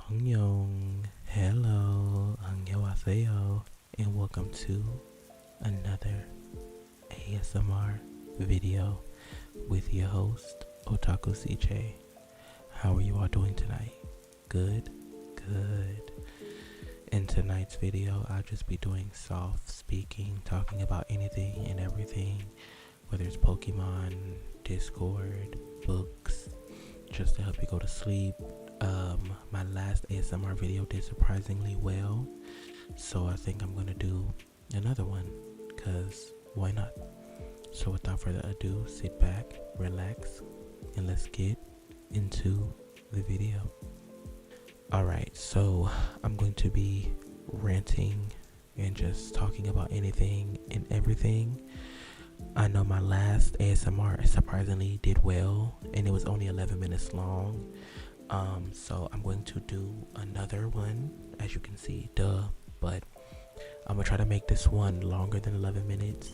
Annyeong, hello, 안녕하세요, and welcome to another ASMR video with your host, Otaku CJ. How are you all doing tonight? Good? Good. In tonight's video, I'll just be doing soft speaking, talking about anything and everything, whether it's Pokemon, Discord, books, just to help you go to sleep. My last ASMR video did surprisingly well, so I think I'm gonna do another one, cause why not? So without further ado, sit back, relax, and let's get into the video. Alright, so I'm going to be ranting and just talking about anything and everything. I know my last ASMR surprisingly did well, and it was only 11 minutes long. So I'm going to do another one, as you can see, but I'm gonna try to make this one longer than 11 minutes.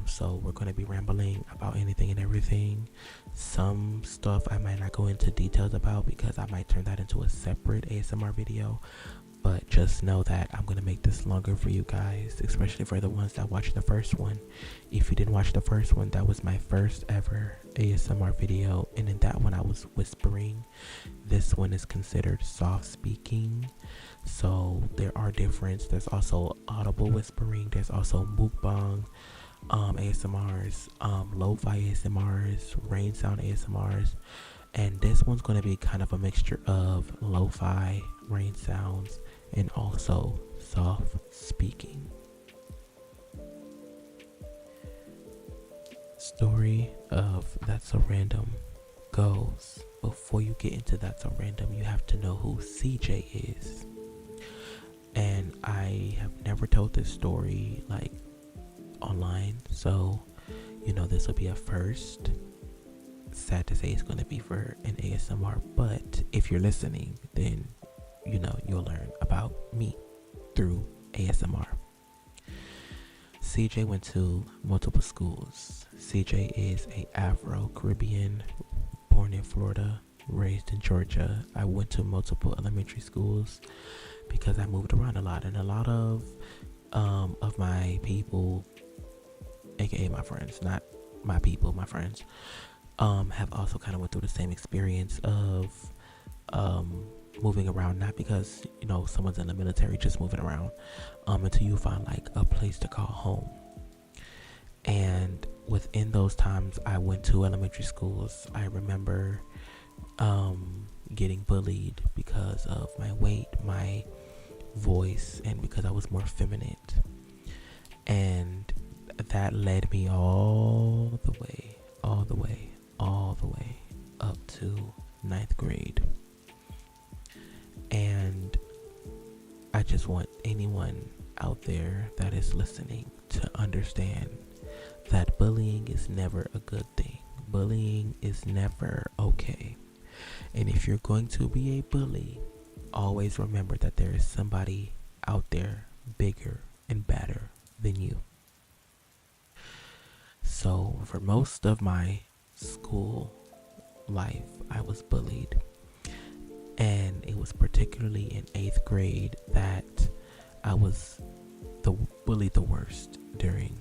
So we're gonna be rambling about anything and everything. Some stuff I might not go into details about because I might turn that into a separate ASMR video. But just know that I'm going to make this longer for you guys, especially for the ones that watched the first one. If you didn't watch the first one, that was my first ever ASMR video. And in that one, I was whispering. This one is considered soft speaking. So there are different. There's also audible whispering. There's also mukbang ASMRs, lo-fi ASMRs, rain sound ASMRs. And this one's going to be kind of a mixture of lo-fi, rain sounds, and also soft speaking. Story of That's So Random goes, before you get into That's So Random, you have to know who CJ is. And I have never told this story like online, so this will be a first. Sad to say it's going to be for an ASMR, but if you're listening, then you'll learn about me through ASMR. CJ went to multiple schools. CJ is a Afro-Caribbean, born in Florida, raised in Georgia. I went to multiple elementary schools because I moved around a lot, and a lot of my people, aka my friends, not my people, my friends, have also kind of went through the same experience of moving around, not because someone's in the military, just moving around until you find like a place to call home. And within those times I went to elementary schools, I remember getting bullied because of my weight, my voice, and because I was more feminine. And that led me all the way up to 9th grade. And I just want anyone out there that is listening to understand that bullying is never a good thing. Bullying is never okay. And if you're going to be a bully, always remember that there is somebody out there bigger and badder than you. So for most of my school life, I was bullied. And it was particularly in 8th grade that I was bullied the worst during.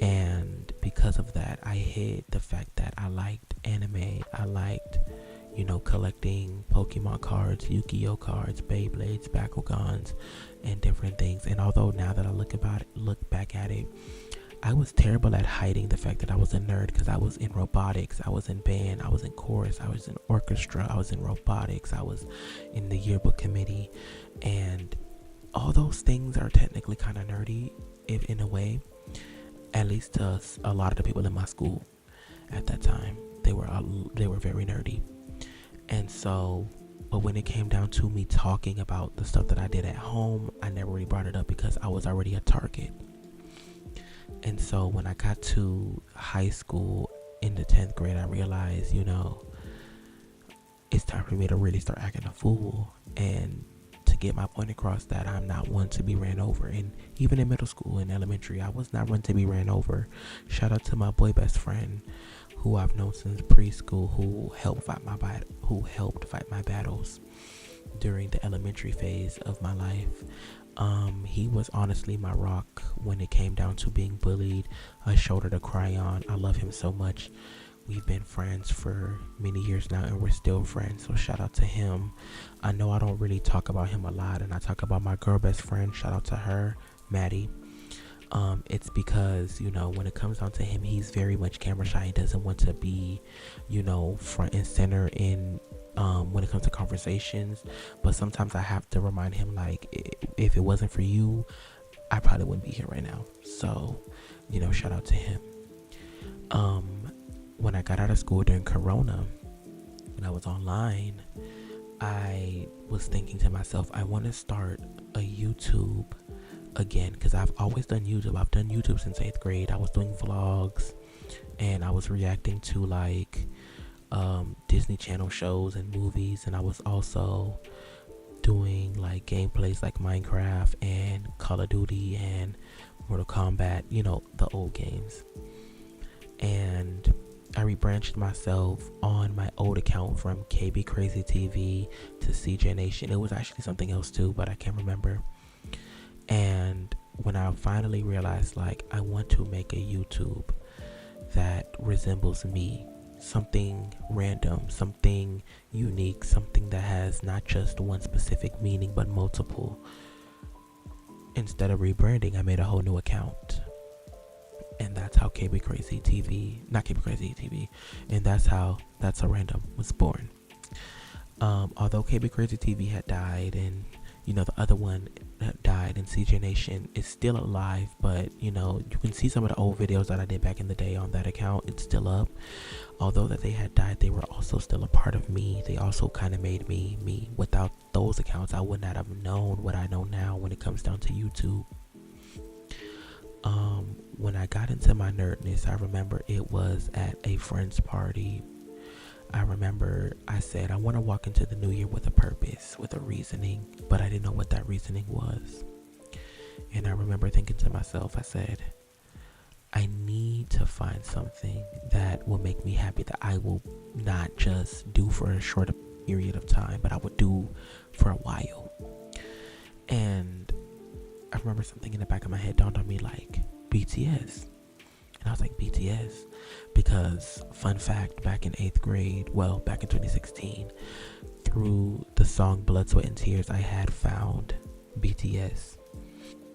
And because of that, I hid the fact that I liked anime. I liked, collecting Pokemon cards, Yu-Gi-Oh cards, Beyblades, Bakugans, and different things. And although now that I look back at it, I was terrible at hiding the fact that I was a nerd, because I was in robotics, I was in band, I was in chorus, I was in orchestra, I was in robotics, I was in the yearbook committee, and all those things are technically kind of nerdy in a way, at least to a lot of the people in my school at that time. They were very nerdy. And so, but when it came down to me talking about the stuff that I did at home, I never really brought it up because I was already a target. And so when I got to high school in the 10th grade, I realized, it's time for me to really start acting a fool and to get my point across that I'm not one to be ran over. And even in middle school and elementary, I was not one to be ran over. Shout out to my boy best friend, who I've known since preschool, who helped fight my battles. during the elementary phase of my life. He was honestly my rock when it came down to being bullied, a shoulder to cry on. I love him so much. We've been friends for many years now, and we're still friends, so shout out to him. I know I don't really talk about him a lot, and I talk about my girl best friend. Shout out to her, Maddie. It's because, when it comes down to him, he's very much camera shy. He doesn't want to be, front and center in when it comes to conversations. But sometimes I have to remind him, like, if it wasn't for you, I probably wouldn't be here right now. So, shout out to him. When I got out of school during Corona, when I was online, I was thinking to myself, I want to start a YouTube again, because I've always done YouTube. I've done YouTube since 8th grade. I was doing vlogs, and I was reacting to like Disney Channel shows and movies, and I was also doing like gameplays like Minecraft and Call of Duty and Mortal Kombat, the old games. And I rebranched myself on my old account from KB Crazy TV to CJ Nation. It was actually something else too, but I can't remember. And when I finally realized, like, I want to make a YouTube that resembles me, something random, something unique, something that has not just one specific meaning but multiple. Instead of rebranding, I made a whole new account. And that's how KB Crazy TV, not KB Crazy TV, and that's how Thtzsorandom was born. Although KB Crazy TV had died, and the other one that died, and CJ Nation is still alive, but you can see some of the old videos that I did back in the day on that account. It's still up. Although that they had died, they were also still a part of me. They also kind of made me me. Without those accounts, I would not have known what I know now when it comes down to YouTube. When I got into my nerdness, I remember it was at a friend's party. I remember I said, I want to walk into the new year with a purpose, with a reasoning, but I didn't know what that reasoning was. And I remember thinking to myself, I said, I need to find something that will make me happy, that I will not just do for a short period of time, but I would do for a while. And I remember something in the back of my head dawned on me, like, BTS. And I was like, BTS? Because, fun fact, back in 8th grade, back in 2016, through the song Blood, Sweat, and Tears, I had found BTS.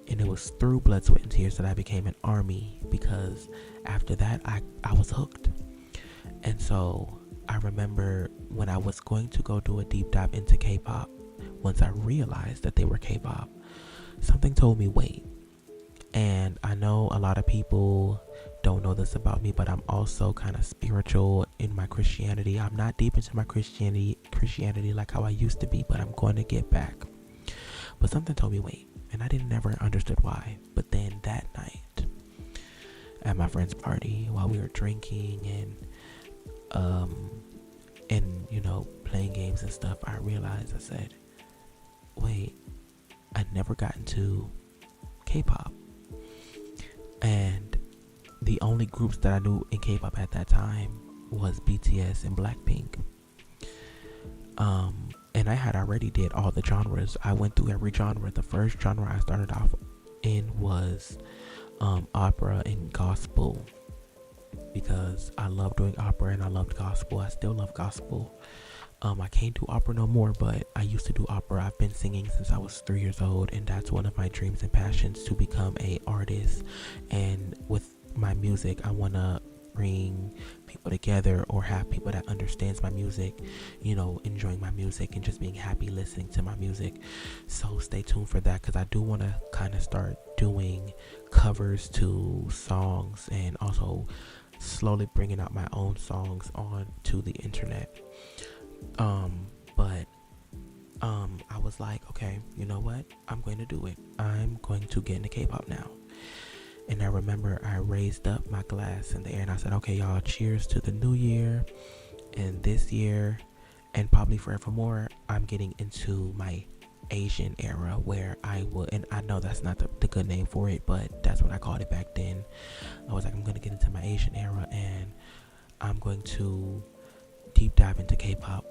And it was through Blood, Sweat, and Tears that I became an ARMY, because after that, I was hooked. And so, I remember when I was going to go do a deep dive into K-pop, once I realized that they were K-pop, something told me, wait. And I know a lot of people don't know this about me, but I'm also kind of spiritual in my Christianity. I'm not deep into my Christianity like how I used to be, but I'm going to get back. But something told me, wait. And I never understood why. But then that night at my friend's party, while we were drinking and playing games and stuff, I realized, I said, wait, I'd never gotten to K-pop. And the only groups that I knew in K-pop at that time was BTS and Blackpink. And I had already did all the genres. I went through every genre. The first genre I started off in was opera and gospel, because I love doing opera and I loved gospel. I still love gospel. I can't do opera no more, but I used to do opera. I've been singing since I was 3 years old, and that's one of my dreams and passions, to become a artist. And with my music, I want to bring people together, or have people that understands my music, enjoying my music and just being happy listening to my music. So stay tuned for that, because I do want to kind of start doing covers to songs, and also slowly bringing out my own songs onto the internet. But I was like, okay, you know what? I'm going to do it. I'm going to get into K-pop now. And I remember I raised up my glass in the air and I said, okay, y'all, cheers to the new year. And this year, and probably forevermore, I'm getting into my Asian era, where I will, and I know that's not the good name for it, but that's what I called it back then. I was like, I'm going to get into my Asian era, and I'm going to deep dive into K-pop.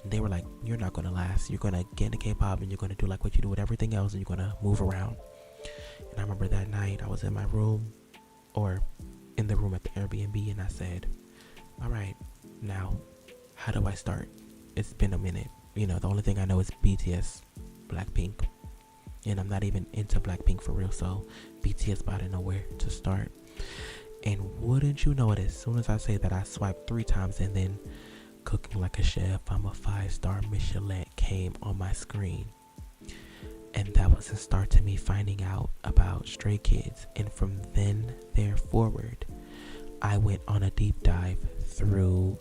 They were like, you're not going to last. You're going to get into K-pop and you're going to do like what you do with everything else, and you're going to move around. And I remember that night I was in my room, or in the room at the Airbnb, and I said, all right, now how do I start? It's been a minute. The only thing I know is BTS, Blackpink. And I'm not even into Blackpink for real, so BTS out of nowhere to start. And wouldn't you know it, as soon as I say that, I swiped 3 times, and then Cooking Like a Chef, I'm a 5-star Michelin came on my screen. And that was the start to me finding out about Stray Kids. And from then there forward, I went on a deep dive through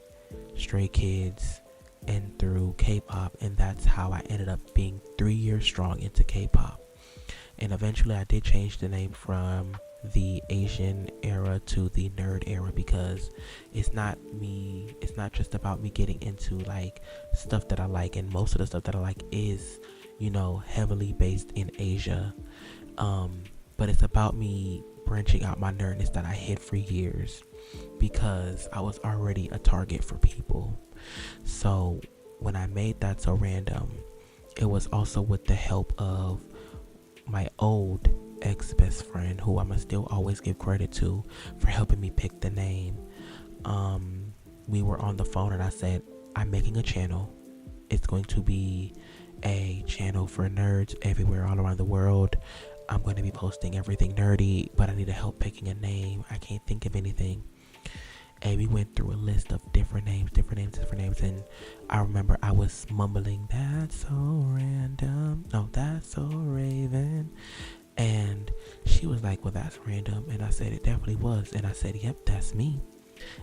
Stray Kids and through K-pop, and that's how I ended up being 3 years strong into K-pop. And eventually I did change the name from the Asian era to the nerd era, because it's not just about me getting into like stuff that I like, and most of the stuff that I like is heavily based in Asia, but it's about me branching out my nerdness that I hid for years, because I was already a target for people. So when I made Thtzsorandom, it was also with the help of my old ex-best friend, who I'ma still always give credit to for helping me pick the name. We were on the phone, and I said, I'm making a channel. It's going to be a channel for nerds everywhere all around the world. I'm going to be posting everything nerdy, but I need help picking a name. I can't think of anything. And we went through a list of different names. And I remember I was mumbling, that's so random. No, that's so Raven. And she was like, well, that's random. And I said, it definitely was. And I said, yep, that's me.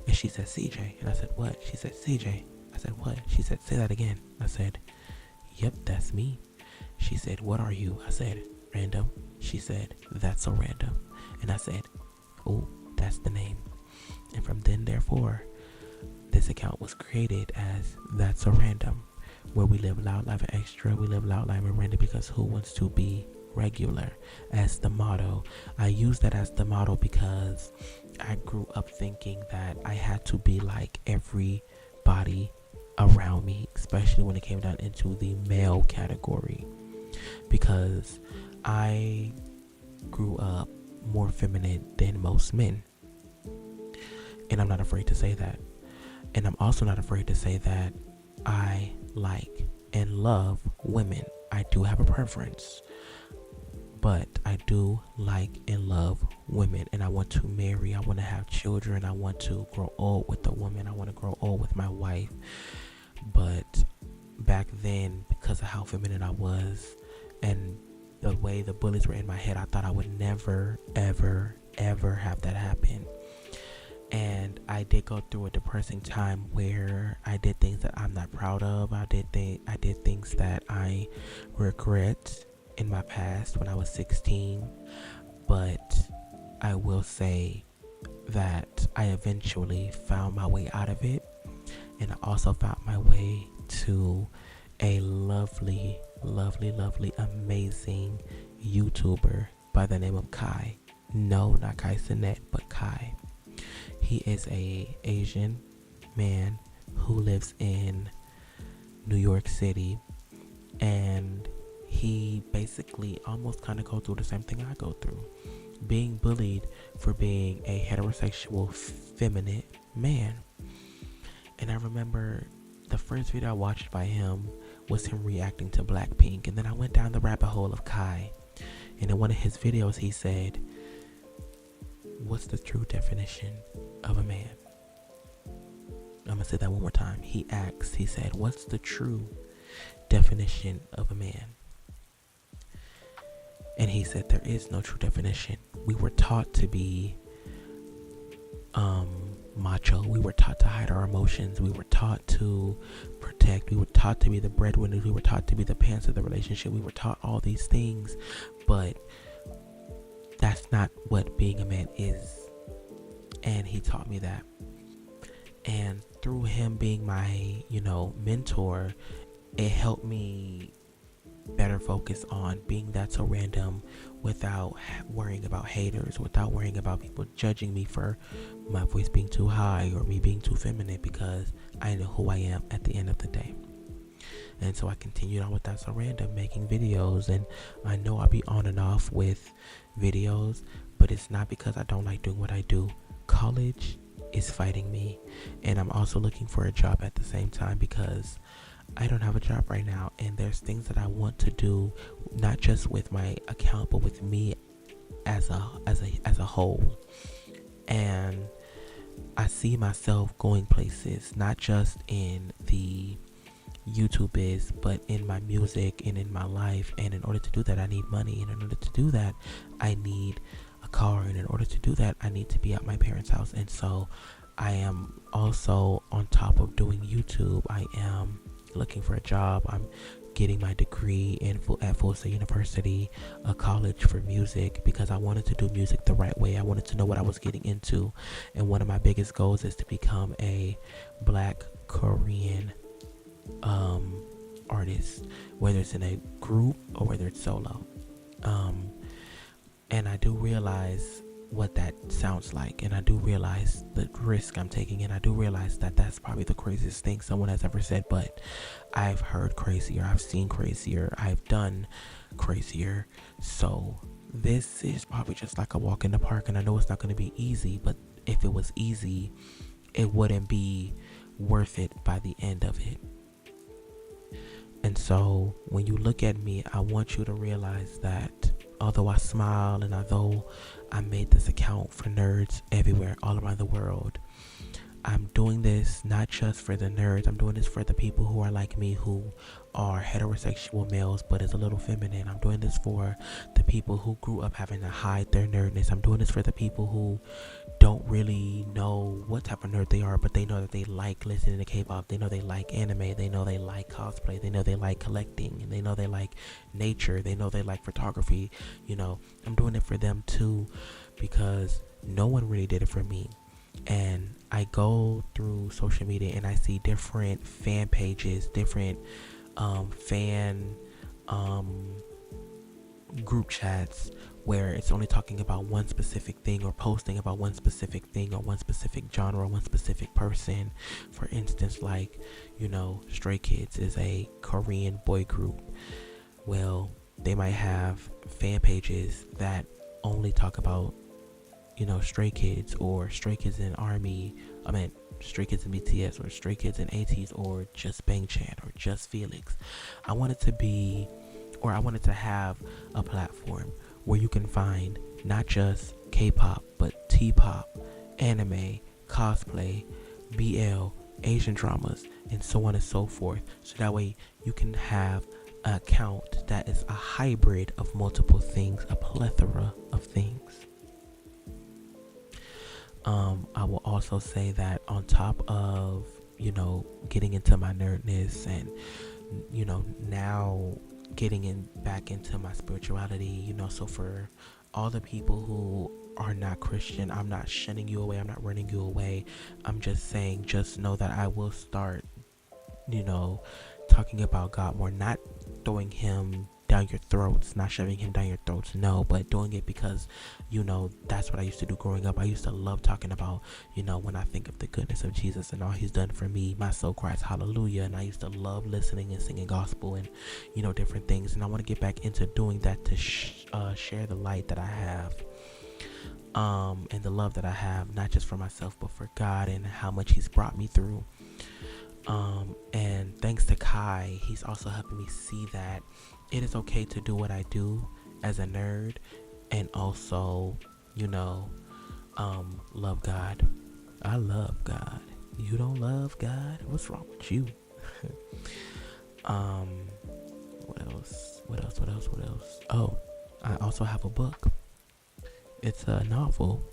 And she said, CJ. And I said, what? She said, CJ. I said, what? She said, say that again. I said, yep, that's me. She said, what are you? I said, random. She said, that's so random. And I said, oh, that's the name. And from then, therefore, this account was created as Thtzsorandom, where we live loud, live, and extra. We live loud, live, and random, because who wants to be regular as the motto. I use that as the motto because I grew up thinking that I had to be like everybody around me, especially when it came down into the male category, because I grew up more feminine than most men. And I'm not afraid to say that. And I'm also not afraid to say that I like and love women. I do have a preference, but I do like and love women, and I want to marry. I want to have children. I want to grow old with a woman. I want to grow old with my wife. But back then, because of how feminine I was and the way the bullies were in my head, I thought I would never, ever, ever have that happen. And I did go through a depressing time where I did things that I'm not proud of. I did things that I regret in my past when I was 16. But I will say that I eventually found my way out of it. And I also found my way to a lovely, lovely, lovely, amazing YouTuber by the name of Kai. No, not Kai Sinet, but Kai. He is a Asian man who lives in New York City, and he basically almost kind of goes through the same thing I go through, being bullied for being a heterosexual feminine man. And I remember the first video I watched by him was him reacting to Blackpink, and then I went down the rabbit hole of Kai, and in one of his videos he said, what's the true definition of a man? I'm gonna say that one more time. He said, what's the true definition of a man? And he said, there is no true definition. We were taught to be macho. We were taught to hide our emotions. We were taught to protect. We were taught to be the breadwinners. We were taught to be the pants of the relationship. We were taught all these things, but that's not what being a man is. And he taught me that. And through him being my, mentor, it helped me better focus on being Thtzsorandom without worrying about haters, without worrying about people judging me for my voice being too high or me being too feminine, because I know who I am at the end of the day. And so I continued on with Thtzsorandom, making videos, and I know I'll be on and off with videos, but it's not because I don't like doing what I do. College is fighting me, and I'm also looking for a job at the same time because I don't have a job right now, and there's things that I want to do, not just with my account, but with me as a whole. And I see myself going places, not just in the YouTube biz, but in my music and in my life. And in order to do that, I need money, and in order to do that, I need a car, and in order to do that, I need to be at my parents' house. And so I am also, on top of doing YouTube, I am looking for a job. I'm getting my degree at Full Sail University, a college for music, because I wanted to do music the right way. I wanted to know what I was getting into, and one of my biggest goals is to become a Black Korean artist, whether it's in a group or whether it's solo. And I do realize what that sounds like, and I do realize the risk I'm taking, and I do realize that that's probably the craziest thing someone has ever said, but I've heard crazier, I've seen crazier, I've done crazier. So this is probably just like a walk in the park, and I know it's not going to be easy, but if it was easy, it wouldn't be worth it by the end of it. And so when you look at me, I want you to realize that although I smile, and although I made this account for nerds everywhere, all around the world, I'm doing this not just for the nerds. I'm doing this for the people who are like me, who are heterosexual males but is a little feminine. I'm doing this for the people who grew up having to hide their nerdness. I'm doing this for the people who don't really know what type of nerd they are, but they know that they like listening to K-pop. They know they like anime. They know they like cosplay. They know they like collecting. And they know they like nature. They know they like photography. I'm doing it for them too, because no one really did it for me. And I go through social media and I see different fan pages, different fan group chats where it's only talking about one specific thing, or posting about one specific thing, or one specific genre, or one specific person. For instance, like, Stray Kids is a Korean boy group. Well, they might have fan pages that only talk about Stray Kids, or Stray Kids in Army, Stray Kids in BTS, or Stray Kids in ATEEZ, or just Bangchan, or just Felix. I wanted to have a platform where you can find not just K-pop, but T-pop, anime, cosplay, BL, Asian dramas, and so on and so forth. So that way you can have an account that is a hybrid of multiple things, a plethora of things. I will also say that on top of, getting into my nerdness and, now getting back into my spirituality, so for all the people who are not Christian, I'm not shunning you away. I'm not running you away. I'm just saying, just know that I will start, talking about God more, not throwing him down your throats, not shoving him down your throats, no, but doing it because that's what I used to do growing up. I used to love talking about, when I think of the goodness of Jesus and all he's done for me, my soul cries hallelujah. And I used to love listening and singing gospel and different things, and I want to get back into doing that to share the light that I have, and the love that I have, not just for myself but for God and how much he's brought me through. And thanks to Kai, he's also helping me see that it is okay to do what I do as a nerd, and also, love God. I love God. You don't love God? What's wrong with you? What else? Oh, I also have a book. It's a novel,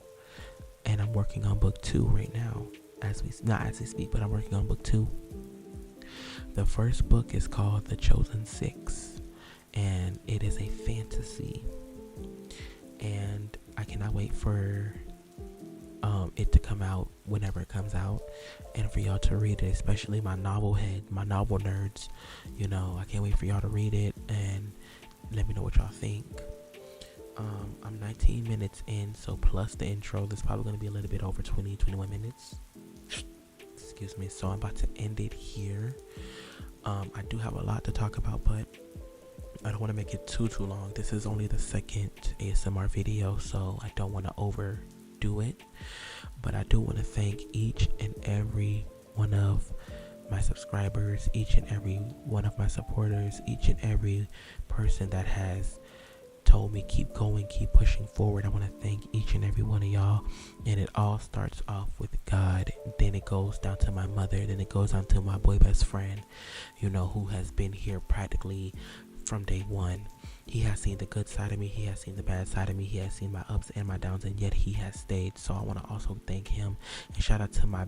and I'm working on book 2 right now. Not as we speak, but I'm working on book 2. The first book is called The Chosen 6, and it is a fantasy, and I cannot wait for it to come out whenever it comes out, and for y'all to read it, especially my novel nerds. I can't wait for y'all to read it and let me know what y'all think. I'm 19 minutes in, so plus the intro, this is probably going to be a little bit over 21 minutes. Excuse me. So I'm about to end it here. I do have a lot to talk about, but I don't want to make it too long. This is only the second ASMR video, so I don't want to overdo it. But I do want to thank each and every one of my subscribers, each and every one of my supporters, each and every person that has told me keep going, keep pushing forward. I want to thank each and every one of y'all. And it all starts off with God, then it goes down to my mother, then it goes down to my boy best friend, who has been here practically from day one. He has seen the good side of me, he has seen the bad side of me, he has seen my ups and my downs, and yet he has stayed. So I want to also thank him, and shout out to my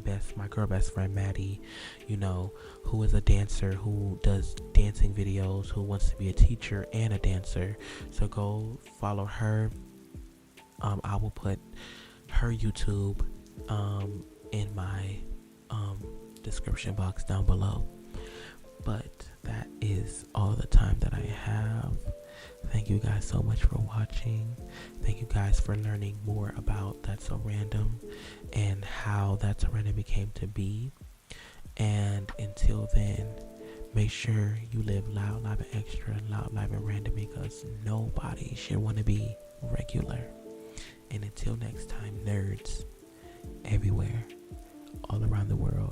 girl best friend Maddie, who is a dancer, who does dancing videos, who wants to be a teacher and a dancer. So go follow her. I will put her YouTube in my description box down below. But that is all the time that I have. Thank you guys so much for watching. Thank you guys for learning more about Thtzsorandom and how Thtzsorandom became to be. And until then, make sure you live loud, live, and extra, loud, live, and random, because nobody should want to be regular. And until next time, nerds everywhere, all around the world.